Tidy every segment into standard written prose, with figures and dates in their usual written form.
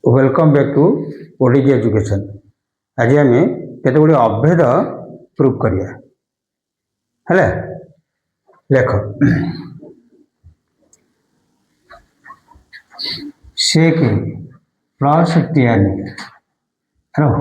Welcome back to ODG education. आज आम केते गुडी अभेद प्रूफ करिया है। देख से के प्लस टेन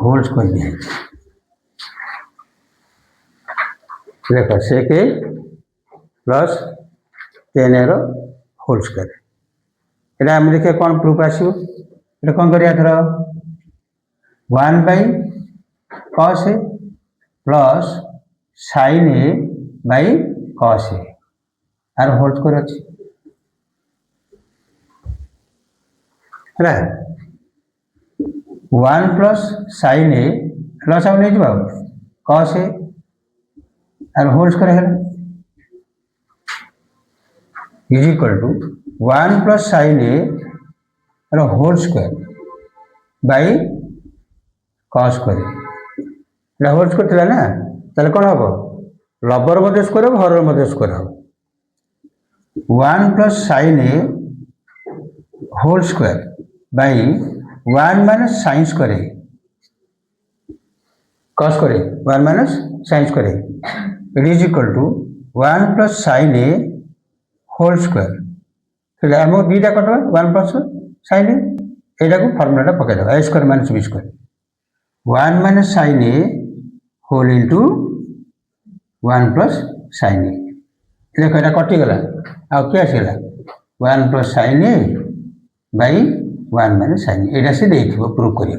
होल स्क्वायर दिया। देख से के प्लस टेन होल स्क्वायर यहाँ आम देखिए कौन प्रूफ आसो ये कौन करिया थर 1 by cos A plus sine A by cos A आर होल स्क्वायर अच्छी है 1 प्लस साइन ए प्लस आउ नहीं कॉस ए आर होल स्क्वायर है is equal to 1 plus sine A whole square by cos square whole square थी ना ताले कौन हम लबर मध्य स्क्वायर हम हर मध्य स्क्वायर हम 1 plus sine A whole square by 1 minus sine square A cos square 1 minus sine square it is equal to 1 plus sine A whole square आम दुईटा कटवा 1 प्लस साइन ए यहाँ फर्मुला पकईदे A square minus B square 1 minus sine A whole into 1 plus sine A देख यहाँ कटिगला आउ किए आसगला 1 plus sine A by 1 minus sine ए से देखो प्रूफ कर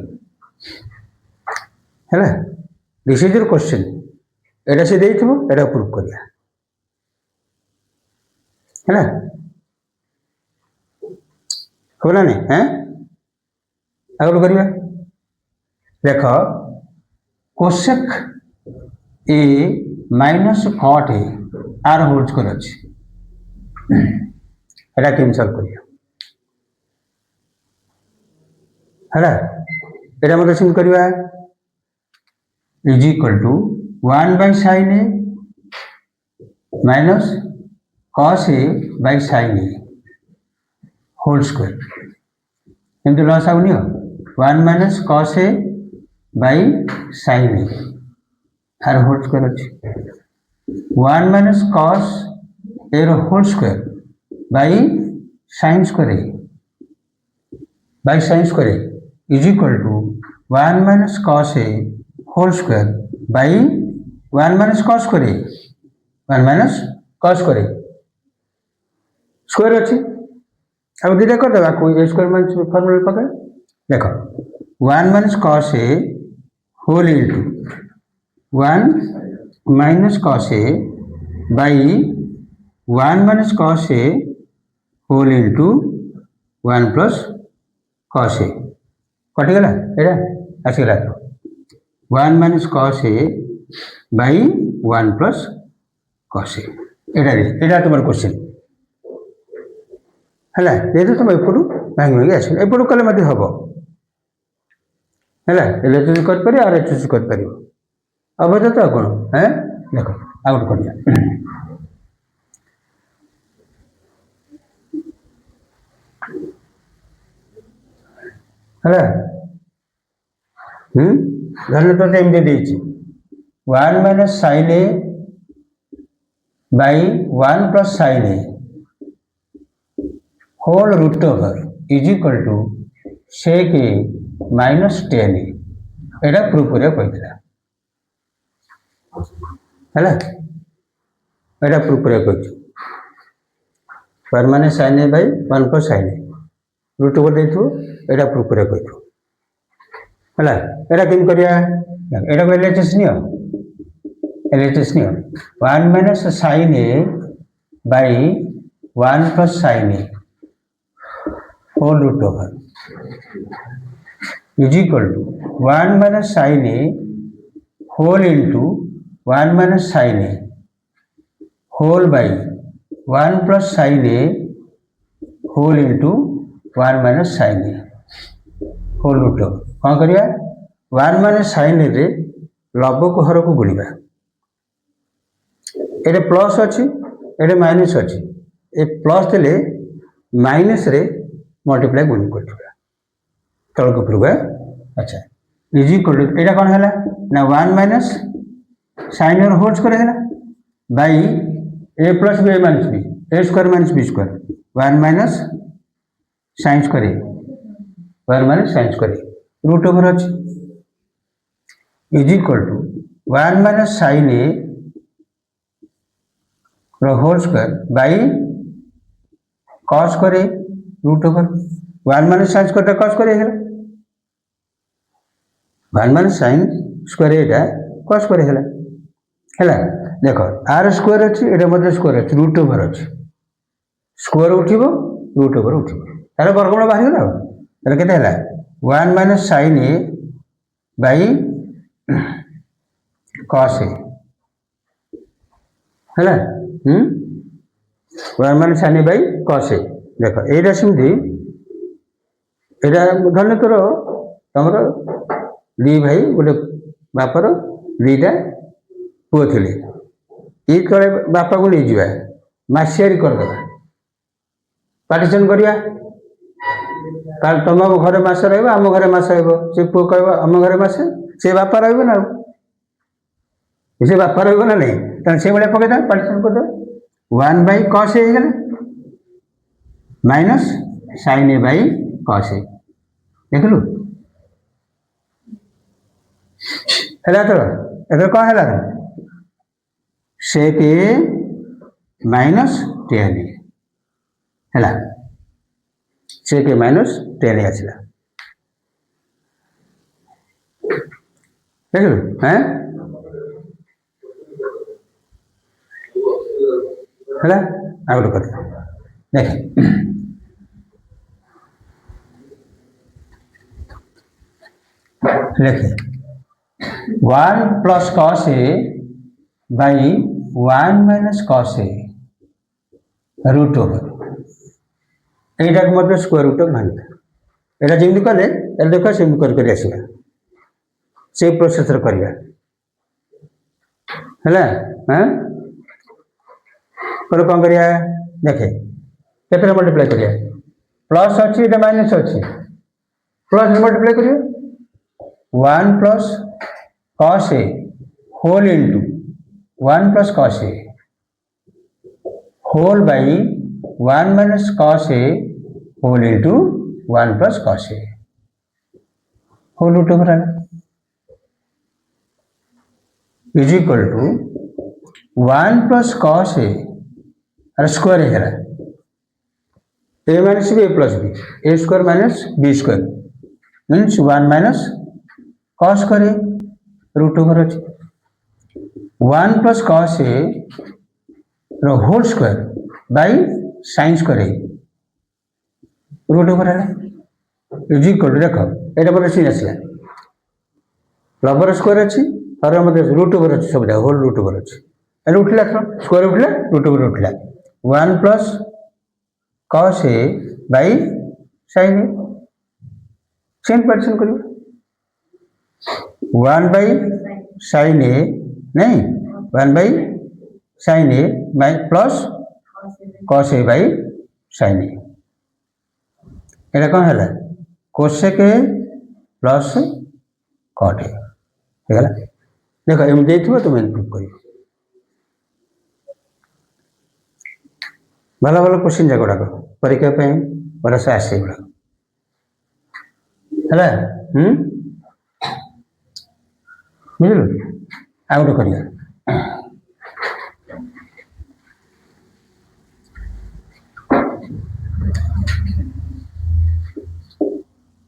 दिस इज योर क्वेश्चन यहाँ से देखो यहाँ प्रूफ करिया है बोला नहीं है आगे करिया देख cosec A minus cot A आर होल स्क्वायर अच्छी एटा केम सॉल्व करिया है एटा मतलब सिम करिया is equal to 1 by sine A minus cos A by sine A whole square एमती लस आउनी 1 minus cos A by sine A आर होल स्क्वायर अच्छी 1 minus cos A whole square by sine square A by sine square A is equal to 1 minus cos A whole square by 1 minus cos square A 1 minus cos square A square अच्छी अब दुटा करदे कोई ए square minus formula पकड़ देख 1 minus cos A whole into 1 minus cos A by 1 minus cos A whole into 1 plus cos A कटिगला एटा आसगला 1 minus cos A by 1 plus cos A एटा तुम क्वेश्चन है ये तो तुम एपटू भांगी भांगी आस एपटू कले हम है एल एच कर आर एच कर अवैध तो कौन है देख आउट कर धरने तो एमती 1 minus sine A by 1 plus sine A whole root over is equal to sec A minus 10 A एटा प्रूफ करिया कहला है एटा प्रूफ करिया कहछु पर माने sin A by 1 plus sin A root over देथु एटा प्रूफ करिया कहछु है एटा केम करिया एटा को एलएचएस नियो 1 minus sin A by 1 plus sin A whole root over is equal to 1 minus sine A whole into 1 minus sine A whole by 1 plus sine A whole into 1 minus sine A whole root over कौन करिया 1 minus sine ए रे लब को हर को गुणा ये plus अच्छी ये माइनस अच्छी ये प्लस देले माइनस रे मल्टीप्लाई गुण कर तलक उपरक है। अच्छा इज इक्वल टू यहाँ कौन है ना 1 माइनस साइन और होल स्क्वायर है by A plus B minus B A square minus B square 1 minus sine square 1 minus sine square root over अच्छे is equal to 1 minus sine A whole square by cos square root over 1 minus sine square cos square है 1 minus sine square एटा cos square है देख आर square अच्छी एटा मध्य square अच्छी रूट ओवर अच्छी स्क्वायर उठिब रूट ओवर उठिब तार वर्गमूल बाहर गला तार केते हला 1 minus sine A by cos A है 1 minus sine A by cos A देख एटा सेमती एटा धन्य कर तुम दी भाई गोटे बापर दीटा पुओ थे ये तले बापा को नहीं जावा मासियारी करदे पार्टीशन करिया कारण तुम घर मास रम घरे मास से पुओ कह आम घरे मासे से बापा रहा से बापा रहा नहीं तेना से भाई पकईदा पार्टीशन करदे 1 by cos A minus sine A by cos A देखलु है तो एथर कौन है सेक ए माइनस टेन ए है सेक ए माइनस टेन ए आसला देखलु हैं है आ गोटे कथा देख लिखे 1 plus cos A by 1 minus cos A root over यहीटा मतलब स्क्वायर रूट भांगा यहाँ जमी कले देख सेमती कर आसवा से प्रोसेस करवा है कौन करिया देखे केते मल्टीप्लाई करिया प्लस अच्छी माइनस अच्छी प्लस मल्टीप्लाई करिया 1 plus cos A whole into 1 plus cos A whole by 1 minus cos A whole into 1 plus cos A whole root over is equal to 1 plus cos A अरे square है A minus B A plus B A square minus B square means 1 minus cos square root over अच्छे 1 plus cos A whole square by sine square root over है is equal देख ये मतलब scene आसला लबर square अच्छी और मतलब रूट ओवर अच्छी सब होल रूट ओवर अच्छी उठला स्क्वायर उठला रूट ओवर उठला 1 plus cos A by sine A same partition कर 1 बाई साइन ए नहीं 1 by sine A by plus cos A by sine A यहाँ कौन है cosec A plus cot A देख एमती तुम इनपुट कर भल भल क्वेश्चन जा गुड़ाक परीक्षा भरोसा आसे गुड़ाक है बुझल आ गोटे करिया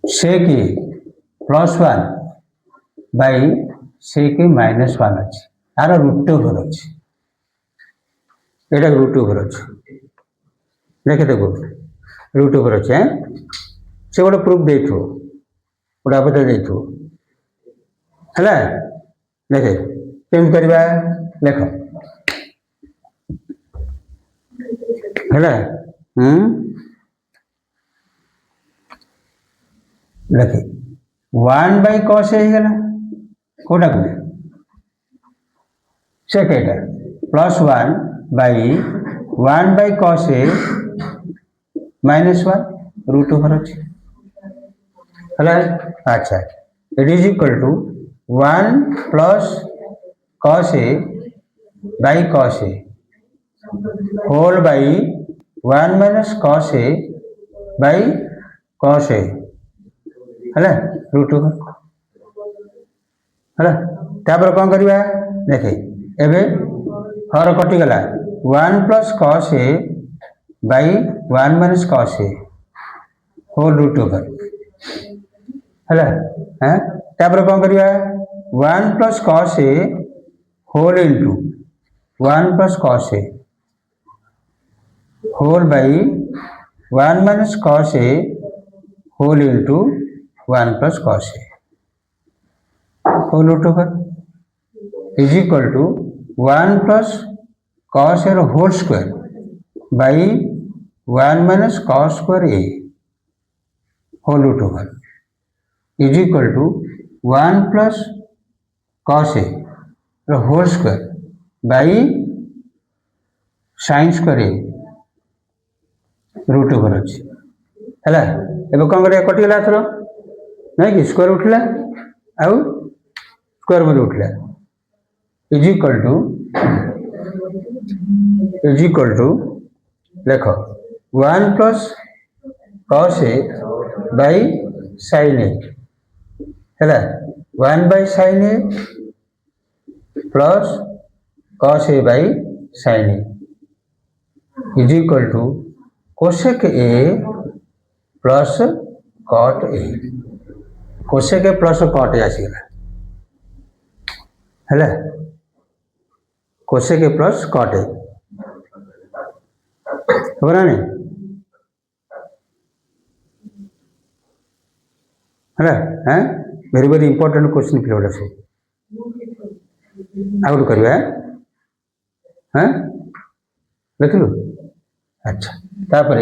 sec A plus 1 by sec A minus 1 अच्छी आर रूट ओवर अच्छी यहाँ रूट ओवर अच्छी देखे देखो रूट ओवर अच्छे से गोटे प्रूफ दे गोटे अबध दे है देखे केम करवा देख है देखे 1 बाई कॉस होगा कौटा को second plus 1 by 1 by cos A minus 1 root over अच्छे है। अच्छा, it is equal to 1 plus cos A by cos A whole by 1 minus cos A by cos A है रूट है। तापर कौन करवा देखे एबे हर कटिगला 1 plus cos A by 1 minus cos A whole root over है। तापर कौन करवा 1 plus cos A whole into 1 plus cos A whole by 1 minus cos A whole into 1 plus cos A whole root over is equal to 1 plus cos A whole square by 1 minus cos square A whole root over is equal to 1 plus cos A whole square by sine square A root over अच्छी है। एवं कौन कर कटिगला थर नहीं कि square उठला आउ स्क्वायर मत उठला इज इक्वल टू देख 1 plus cos A by sine A है 1 by sine A plus cos A by sine A is equal to cosec A plus cot A cosec A plus cot A आसीगला है cosec A plus cot A खबर नहीं है। हाँ very very important question फिर से out करवा हाँ देख लु। अच्छा तापर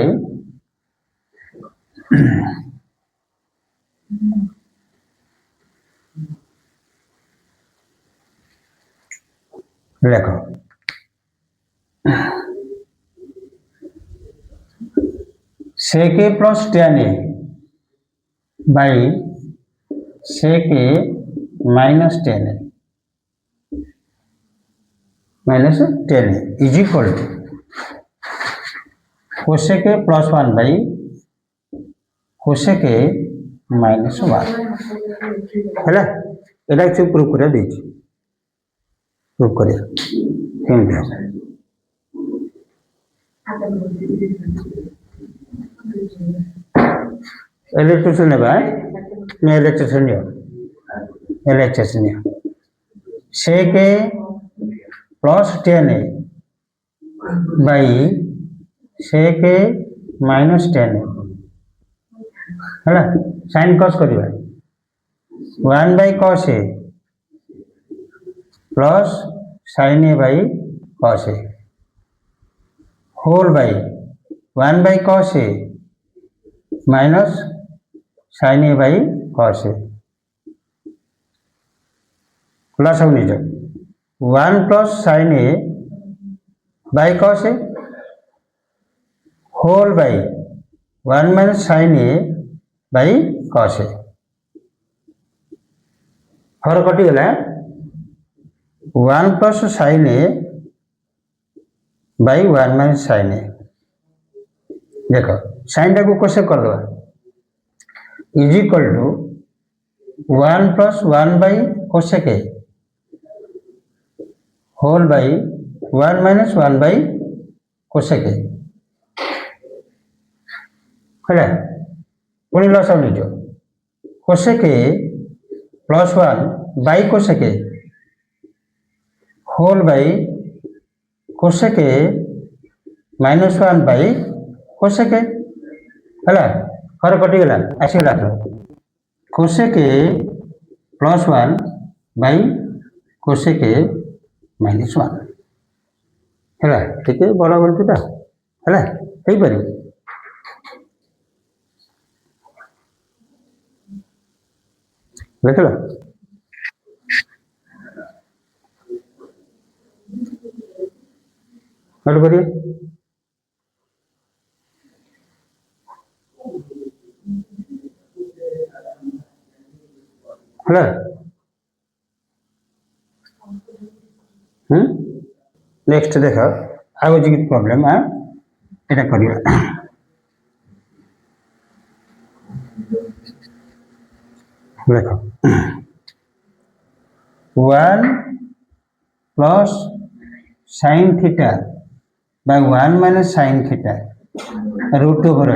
देख sec A plus tan A by sec A minus tan A is equal to cosec A plus 1 by cosec A minus 1 है। एटा से प्रूफ कर प्रूफ कर इलेक्ट्रेशन ने इलेक्ट्रेशन sec A plus 10 A by sec A minus 10 है sine cos करवा 1 by cos A plus sine A by cos A whole by 1 by cos A minus sine A by cos A plus अब निज 1 plus sine A by cos A whole by 1 minus sine A by cos A हर कटिगला 1 plus sine A by 1 minus sine A देख sine टाक कोसे करदे is equal to 1 plus 1 by cosec A whole by 1 minus 1 by cosec A है पुणी लस निज cosec A plus 1 by cosec A whole by cosec A minus 1 by cosec A है हर कटिगला आसगला cosec A plus 1 by cosec A minus 1 है ठीक है बड़ा बोलता है हो पार देख लो हल करिए ହେଲା ନେକ୍ସଟ ଦେଖ ଆଉ ଅଛି କିଛି ପ୍ରୋବ୍ଲେମ এটা କରିବା ଦେଖ 1 plus sin theta by 1 minus sin theta root over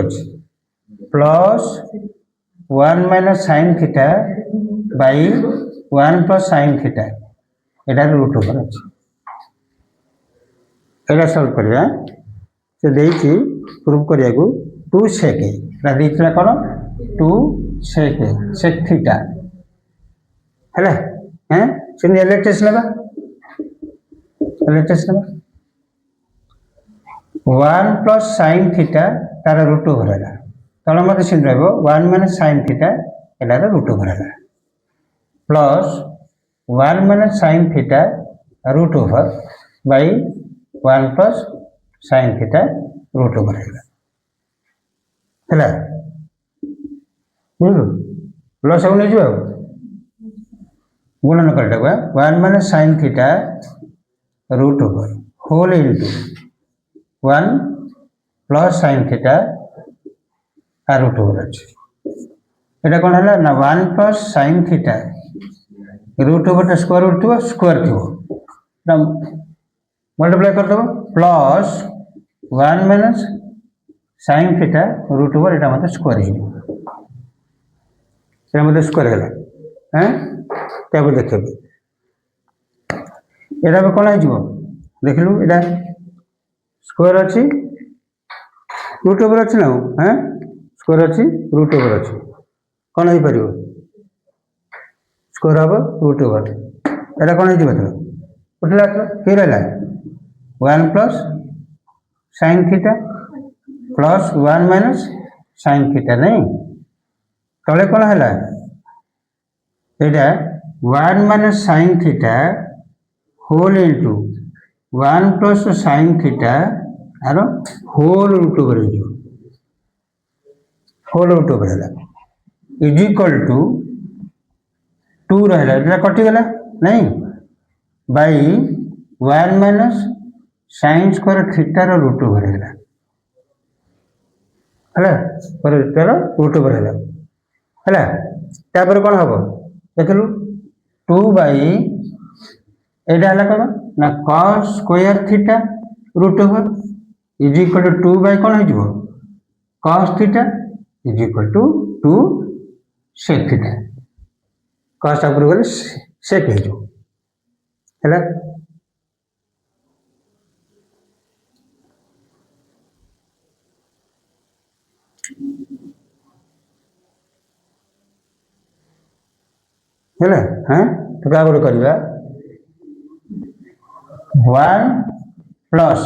ଅଛି plus 1 minus sin theta by 1 plus sin theta এটা root over ଅଛି এটা সলভ କରିବା ସେ ଦେଇଛି ପ୍ରୁଭ୍ କରିବାକୁ 2 sec এটা ଦେଇଥିଲା କ'ଣ 2 sec theta ହେଲା ସେମିତି ଏଲଏଚଏସ୍ ନେବା 1 plus sin theta ତାର root over ହେଲା ତଳେ ମୋତେ ସେମିତି ରହିବ 1 minus sin theta ଏଟାର root over ହେଲା plus 1 minus sin theta root over by 1 plus sin theta root over ହେଲା ପ୍ଲସ୍ ଆଉ ନେଇଯିବ ଆଉ ଗୁଣନ କରିଦେବା 1 minus sin theta root over whole into 1 plus sin theta root over ଅଛି এটা କ'ଣ ହେଲା ନା 1 plus sin theta root over ଟା ସ୍କୋୟାର ରୁଟ୍ ଥିବ ମଲ୍ଟିପ୍ଲାଏ କରିଦେବ plus 1 minus sin theta root over এটা আমাদের স্কোয়ার ହେଇଯିବ এটা আমাদের স্কোয়ার ହେଲା তারপর দেখবে এটা ଏବେ କ'ଣ ହେଇଯିବ ଦେଖିଲୁ এটা ସ୍କୋୟାର ଅଛି ରୁଟ୍ ଓଭର ଅଛି ନା ସ୍କୋୟାର ଅଛି ରୁଟ୍ ଓଭର ଅଛି କ'ଣ ହେଇପାରିବ ସ୍କୋୟାର ହେବ ରୁଟ୍ ଓଭର এটা କ'ଣ ହେଇଯିବ ଏଥର ଉଠିଲା କି ରହିଲା 1 plus sin theta plus 1 minus sin theta नहीं तले कौन है यहाँ 1 minus sin theta whole into 1 plus sin theta आर whole root over है इज इक्वल टू 2 रहा कटिगला नहीं by 1 minus sin square theta रो root over है root over है कौन हम देखलु 2 बाई एटा है कौन ना cos square theta root over is equal to 2 by कौन हो cos theta is equal to 2 sec theta cos ऊपर गले sec हो तो क्या गोटे करवा 1 plus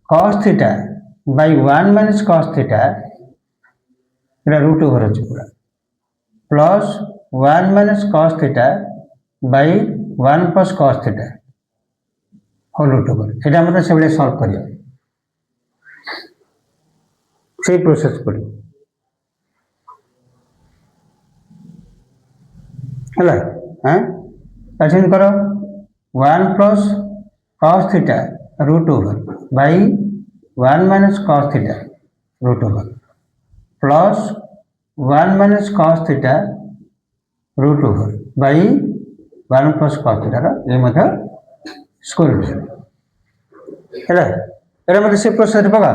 cos theta by 1 minus cos theta root over अच्छे पूरा plus 1 minus cos theta by 1 plus cos theta whole root over ये मतलब से सॉल्व करियो से प्रोसेस करियो है अच्छा करो 1 plus cos theta root over by 1 minus cos theta root over plus 1 minus cos theta root over by 1 plus cos theta ये मतलब स्क्वायर रूट है ये मतलब से प्रोसेस पका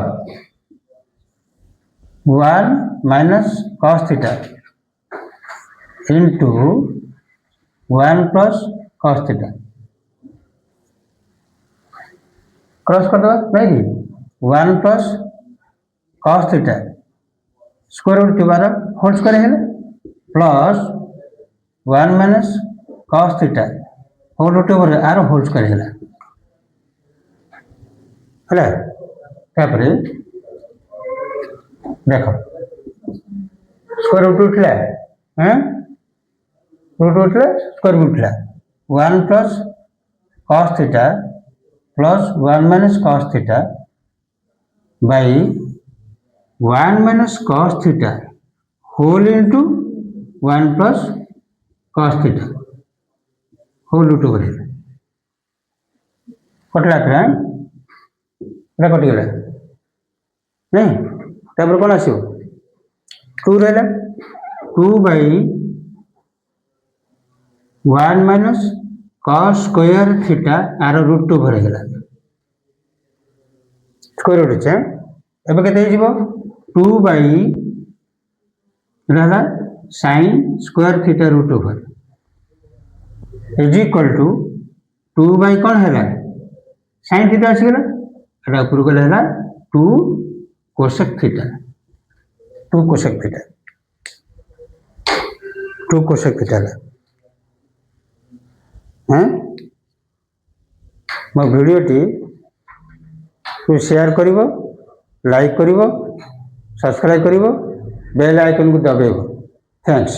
1 minus cos theta into 1 plus cos theta cross कर दो नहीं 1 plus cos theta square root के बारे होल स्क्वायर है plus 1 minus cos theta whole root over आर होल स्क्वायर है देख स्क्वायर रूट उठला रूट उठला स्क्वायर रूट उठला 1 plus cos theta plus 1 minus cos theta by 1 minus cos theta whole into one plus cos theta whole root over कटला था एटा कटिगला नहीं तापर कौन आसो 2 रहा 2 by 1 minus cos square theta आर रूट ओवर होगा स्क्वायर रूट अच्छे एवं के 2 बाई रहा sine square theta root over is equal to 2 by कौन है साइन थीटा आसीगला एटा ऊपर गले 2 cosec theta 2 cosec theta 2 cosec theta हाँ मो भिडियोटी तू शेयर करिवो लाइक करिवो सब्सक्राइब करिवो बेल आइकन को दबाइबो थैंक्स।